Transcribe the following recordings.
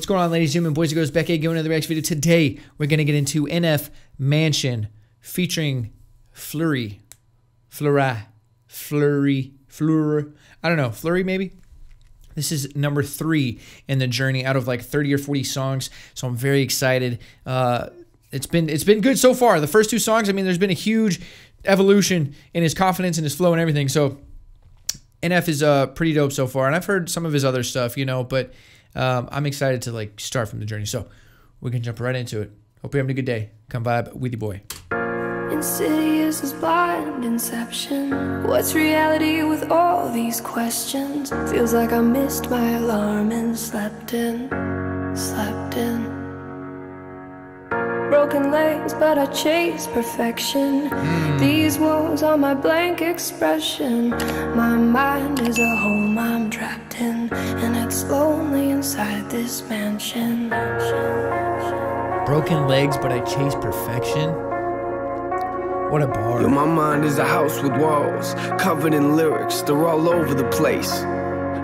What's going on, ladies and gentlemen, boys and girls, back again with another reaction video. Today, we're going to get into NF Mansion featuring Flurry, I don't know, Flurry maybe? This is number 3 in the journey out of like 30 or 40 songs, so I'm very excited. It's been good so far. The first 2 songs, I mean, there's been a huge evolution in his confidence and his flow and everything, so NF is pretty dope so far, and I've heard some of his other stuff, you know, but I'm excited to like start from the journey, so we can jump right into it. Hope you're having a good day. Come vibe with your boy. Insidious as blind inception. What's reality with all these questions? Feels like I missed my alarm and slept in. Broken legs, but I chase perfection. These walls are my blank expression. My mind is a home I'm trapped in, and it's lonely inside this mansion. Broken legs, but I chase perfection. What a bar. Yo, my mind is a house with walls covered in lyrics. They're all over the place.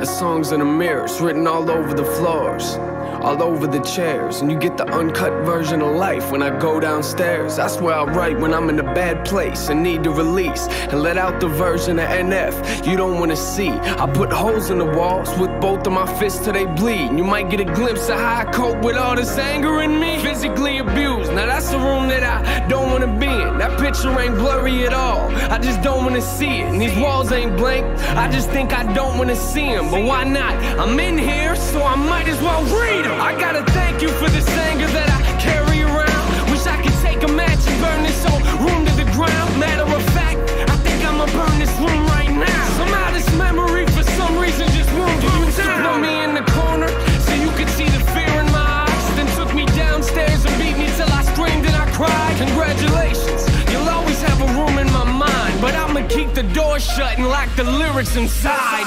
The songs in the mirrors written all over the floors, all over the chairs, and you get the uncut version of life when I go downstairs. That's where I write when I'm in a bad place and need to release, and let out the version of NF you don't want to see. I put holes in the walls with both of my fists till they bleed, and you might get a glimpse of how I cope with all this anger in me. Physically abused, now that's the room that I don't want to be in. That picture ain't blurry at all, I just don't want to see it. And these walls ain't blank, I just think I don't want to see them. But why not? I'm in here, so I might as well read them. I gotta thank you for this anger that I carry around. Wish I could take a match and burn this whole room to the ground. Matter of fact, I think I'ma burn this room right now. Somehow this memory for some reason just won't burn down. Put me in the corner so you could see the fear in my eyes, then took me downstairs and beat me till I screamed and I cried. Congratulations, you'll always have a room in my mind, but I'ma keep the door shut and lock the lyrics inside.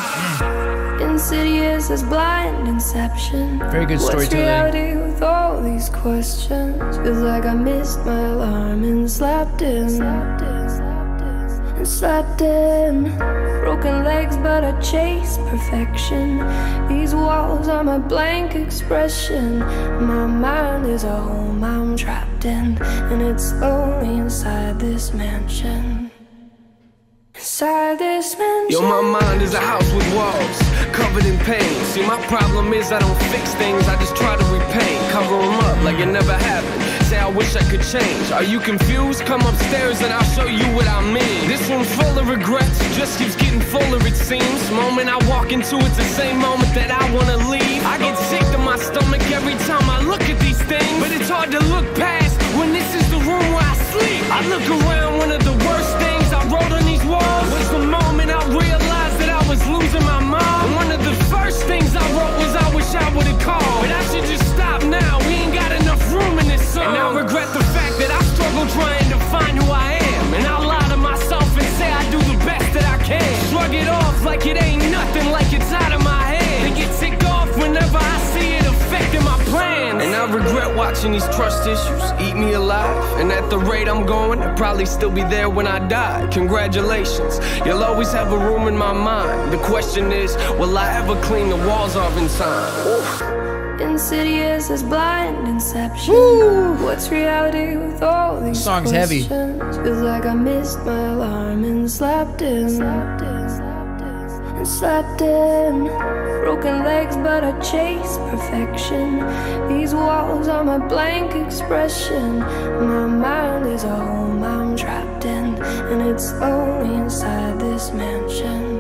Insidious as blind inception. Very good storytelling. What's reality with all these questions? Feels like I missed my alarm and slept in. Broken legs, but I chase perfection. These walls are my blank expression. My mind is a home I'm trapped in, and it's lonely inside this mansion. Inside this mansion. Yo, my mind is a house with walls covered in pain. See, my problem is I don't fix things, I just try to repaint. Cover them up like it never happened. Say I wish I could change. Are you confused? Come upstairs and I'll show you what I mean. This room's full of regrets, just keeps getting fuller it seems. Moment I walk into, it's the same moment that I wanna leave. I get sick to my stomach every time I look at these things, but it's hard to look past when this is the room where I sleep. I look around, one of the worst things I wrote on these walls was the moment I realized that I was losing my mom. And one of the first things I wrote was I wish I would've called, but I should just stop now, we ain't got enough room in this song. And I regret the fact that I struggle trying to find who I am, and I lie to myself and say I do the best that I can. Shrug it off like it ain't nothing, like it's out of my head, and get ticked off whenever I see it affecting my plans. And I regret watching these trust issues eat me alive, and at the rate I'm going, I'll probably still be there when I die. Congratulations, you'll always have a room in my mind. The question is, will I ever clean the walls off in time? Insidious as blind inception. What's reality with all these song's heavy. questions? Feels like I missed my alarm and slept in. Broken legs, but I chase perfection. These walls are my blank expression. My mind is a home I'm trapped in, and it's lonely inside this mansion.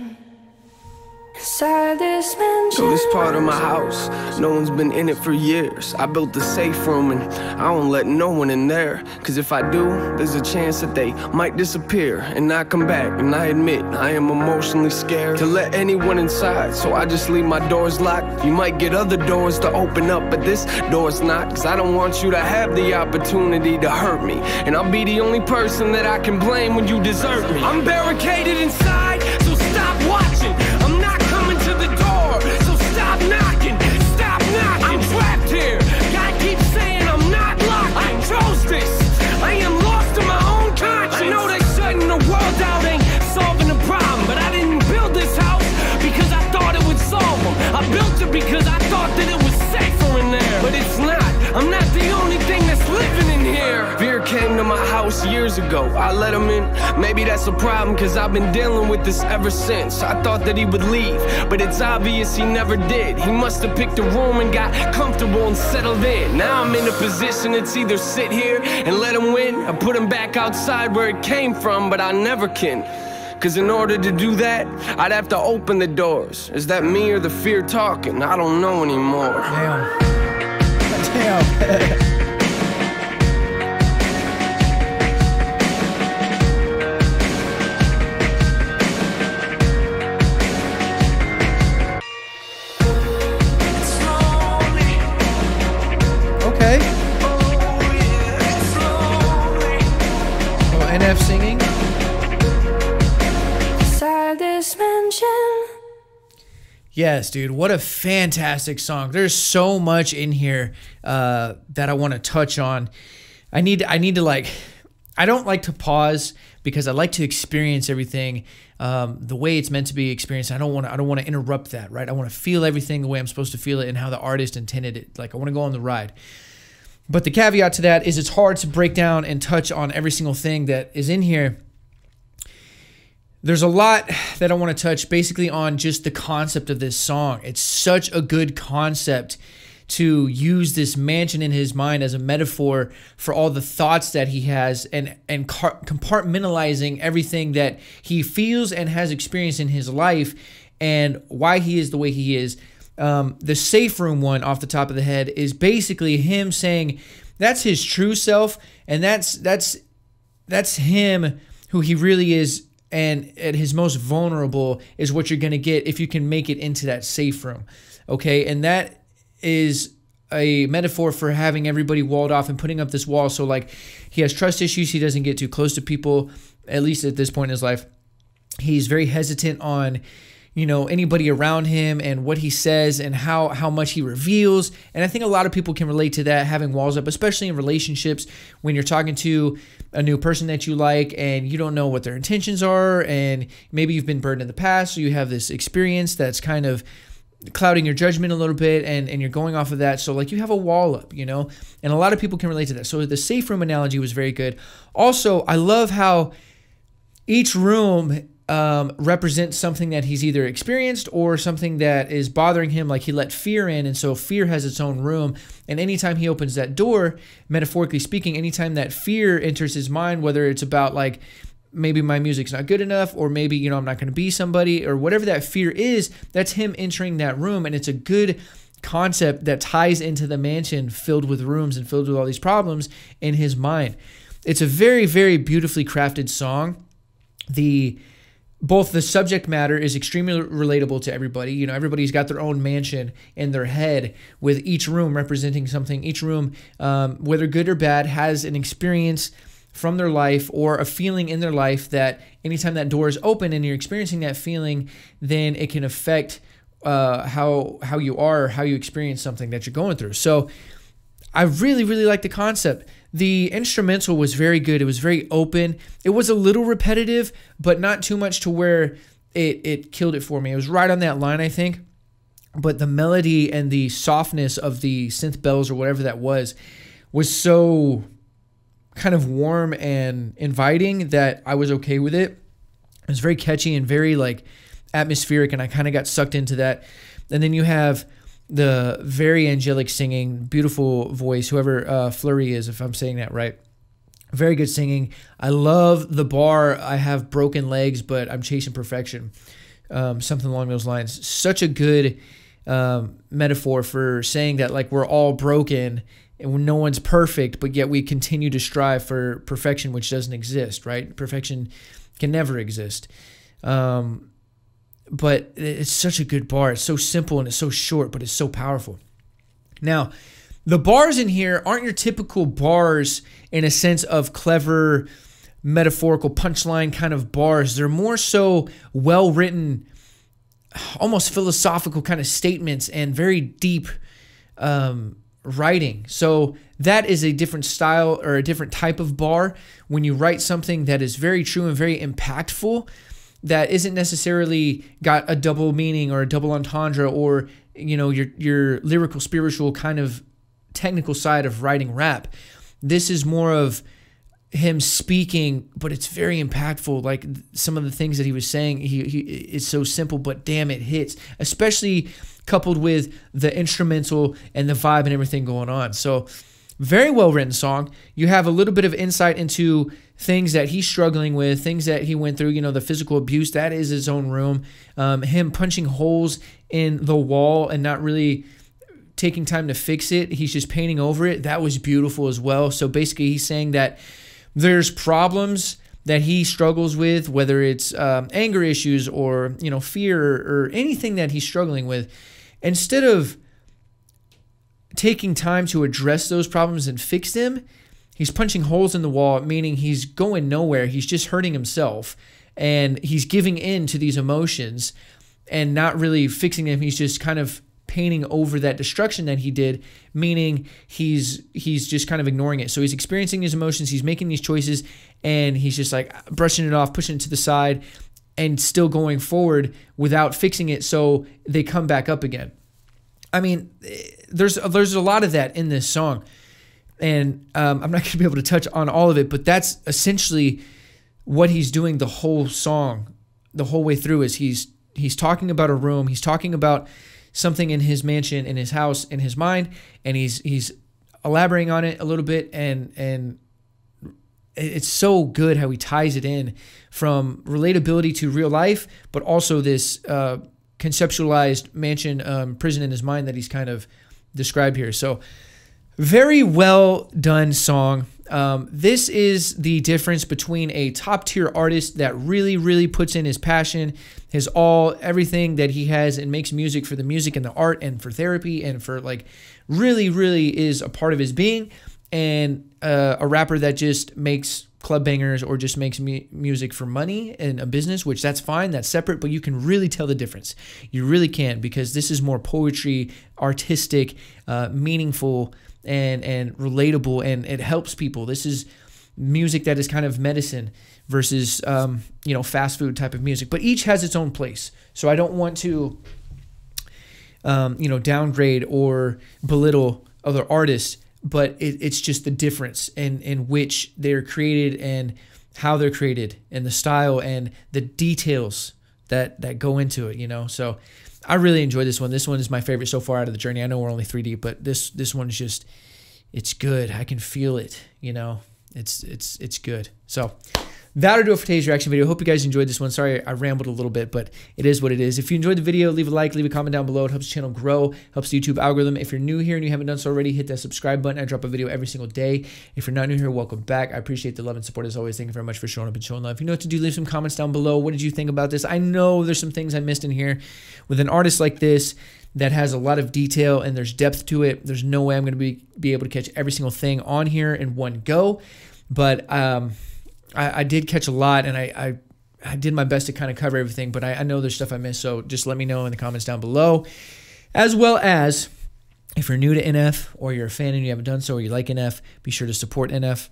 Inside this mansion. So this part of my house, no one's been in it for years. I built a safe room and I don't let no one in there, cause if I do, there's a chance that they might disappear and not come back. And I admit, I am emotionally scared to let anyone inside, so I just leave my doors locked. You might get other doors to open up, but this door's not, cause I don't want you to have the opportunity to hurt me, and I'll be the only person that I can blame when you desert me. I'm barricaded inside, so stop watching. I'm not coming to the door, so stop knocking. Stop knocking. I'm trapped here. Gotta keep saying I'm not locked. I chose this. I am lost in my own conscience. I know that shutting the world out ain't solving the problem, but I didn't build this house because I thought it would solve them. I built it because I thought that it was safer in there. But house years ago. I let him in, maybe that's a problem, cause I've been dealing with this ever since. I thought that he would leave, but it's obvious he never did. He must have picked a room and got comfortable and settled in. Now I'm in a position, it's either sit here and let him win, or put him back outside where it came from, but I never can. Cause in order to do that, I'd have to open the doors. Is that me or the fear talking? I don't know anymore. Damn. Damn. Okay. Oh, NF singing. This mansion. Yes, dude, what a fantastic song. There's so much in here that I want to touch on. I need to like, I don't like to pause because I like to experience everything the way it's meant to be experienced. I don't want to interrupt that, right? I want to feel everything the way I'm supposed to feel it and how the artist intended it. Like, I want to go on the ride. But the caveat to that is it's hard to break down and touch on every single thing that is in here. There's a lot that I want to touch basically on just the concept of this song. It's such a good concept to use this mansion in his mind as a metaphor for all the thoughts that he has and compartmentalizing everything that he feels and has experienced in his life and why he is the way he is. The safe room one off the top of the head is basically him saying that's his true self, and that's him who he really is. And at his most vulnerable is what you're going to get if you can make it into that safe room. Okay. And that is a metaphor for having everybody walled off and putting up this wall. So like he has trust issues. He doesn't get too close to people, at least at this point in his life. He's very hesitant on, you know, anybody around him and what he says and how much he reveals. And I think a lot of people can relate to that, having walls up, especially in relationships when you're talking to a new person that you like and you don't know what their intentions are, and maybe you've been burned in the past, so you have this experience that's kind of clouding your judgment a little bit, and you're going off of that. So like you have a wall up, you know, and a lot of people can relate to that. So the safe room analogy was very good. Also, I love how each room represents something that he's either experienced or something that is bothering him, like he let fear in, and so fear has its own room. And anytime he opens that door, metaphorically speaking, anytime that fear enters his mind, whether it's about like maybe my music's not good enough, or maybe, you know, I'm not going to be somebody, or whatever that fear is, that's him entering that room. And it's a good concept that ties into the mansion filled with rooms and filled with all these problems in his mind. It's a very, very beautifully crafted song. Both the subject matter is extremely relatable to everybody. You know, everybody's got their own mansion in their head with each room representing something. Each room, whether good or bad, has an experience from their life or a feeling in their life that anytime that door is open and you're experiencing that feeling, then it can affect how you are, or how you experience something that you're going through. So I really, really like the concept. The instrumental was very good. It was very open. It was a little repetitive, but not too much to where it killed it for me. It was right on that line, I think. But the melody and the softness of the synth bells or whatever that was so kind of warm and inviting that I was okay with it. It was very catchy and very like atmospheric, and I kind of got sucked into that. And then you have the very angelic singing, beautiful voice, whoever Fleury is, if I'm saying that right. Very good singing. I love the bar, I have broken legs, but I'm chasing perfection. Something along those lines. Such a good metaphor for saying that like we're all broken and no one's perfect, but yet we continue to strive for perfection, which doesn't exist, right? Perfection can never exist. But it's such a good bar. It's so simple and it's so short, but it's so powerful. Now, the bars in here aren't your typical bars in a sense of clever, metaphorical punchline kind of bars. They're more so well-written, almost philosophical kind of statements and very deep writing. So that is a different style or a different type of bar when you write something that is very true and very impactful, that isn't necessarily got a double meaning or a double entendre or, you know, your lyrical, spiritual kind of technical side of writing rap. This is more of him speaking, but it's very impactful. Like some of the things that he was saying, it's so simple, but damn, it hits, especially coupled with the instrumental and the vibe and everything going on. So very well written song. You have a little bit of insight into things that he's struggling with, things that he went through, you know, the physical abuse, that is his own room. Him punching holes in the wall and not really taking time to fix it. He's just painting over it. That was beautiful as well. So basically he's saying that there's problems that he struggles with, whether it's anger issues or, you know, fear or anything that he's struggling with. Instead of taking time to address those problems and fix them, he's punching holes in the wall, meaning he's going nowhere. He's just hurting himself, and he's giving in to these emotions and not really fixing them. He's just kind of painting over that destruction that he did, meaning he's just kind of ignoring it. So he's experiencing these emotions, he's making these choices, and he's just like brushing it off, pushing it to the side, and still going forward without fixing it, so they come back up again. I mean, there's a lot of that in this song, and I'm not going to be able to touch on all of it, but that's essentially what he's doing the whole song, the whole way through. Is he's talking about a room, he's talking about something in his mansion, in his house, in his mind, and he's elaborating on it a little bit, and it's so good how he ties it in from relatability to real life, but also this conceptualized mansion, prison in his mind that he's kind of described here. So very well done song. This is the difference between a top tier artist that really puts in his passion, his all, everything that he has, and makes music for the music and the art and for therapy and for like really is a part of his being, and a rapper that just makes club bangers or just makes music for money and a business, which that's fine, that's separate, but you can really tell the difference. You really can, because this is more poetry, artistic, meaningful, and relatable, and it helps people. This is music that is kind of medicine versus you know, fast food type of music, but each has its own place. So I don't want to you know, downgrade or belittle other artists, but it's just the difference in which they're created and how they're created and the style and the details that go into it, you know. So I really enjoyed this one. This one is my favorite so far out of the journey. I know we're only 3 deep, but this one is just, it's good. I can feel it, you know. It's good. So that'll do it for today's reaction video. Hope you guys enjoyed this one. Sorry I rambled a little bit, but it is what it is. If you enjoyed the video, leave a like, leave a comment down below. It helps the channel grow, helps the YouTube algorithm. If you're new here and you haven't done so already, hit that subscribe button. I drop a video every single day. If you're not new here, welcome back. I appreciate the love and support as always. Thank you very much for showing up and showing love. If you know what to do, leave some comments down below. What did you think about this? I know there's some things I missed in here. With an artist like this that has a lot of detail and there's depth to it, there's no way I'm going to be able to catch every single thing on here in one go. But I did catch a lot, and I did my best to kind of cover everything, but I know there's stuff I missed, so just let me know in the comments down below. As well as, if you're new to NF, or you're a fan and you haven't done so, or you like NF, be sure to support NF.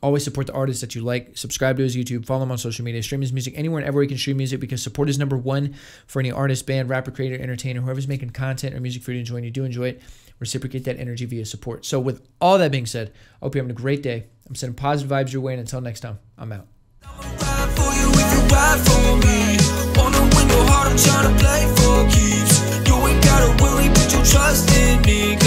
Always support the artists that you like. Subscribe to his YouTube. Follow him on social media. Stream his music anywhere and everywhere you can stream music, because support is #1 for any artist, band, rapper, creator, entertainer, whoever's making content or music for you to enjoy, and you do enjoy it. Reciprocate that energy via support. So with all that being said, I hope you're having a great day. I'm sending positive vibes your way, and until next time, I'm out. Trust in me.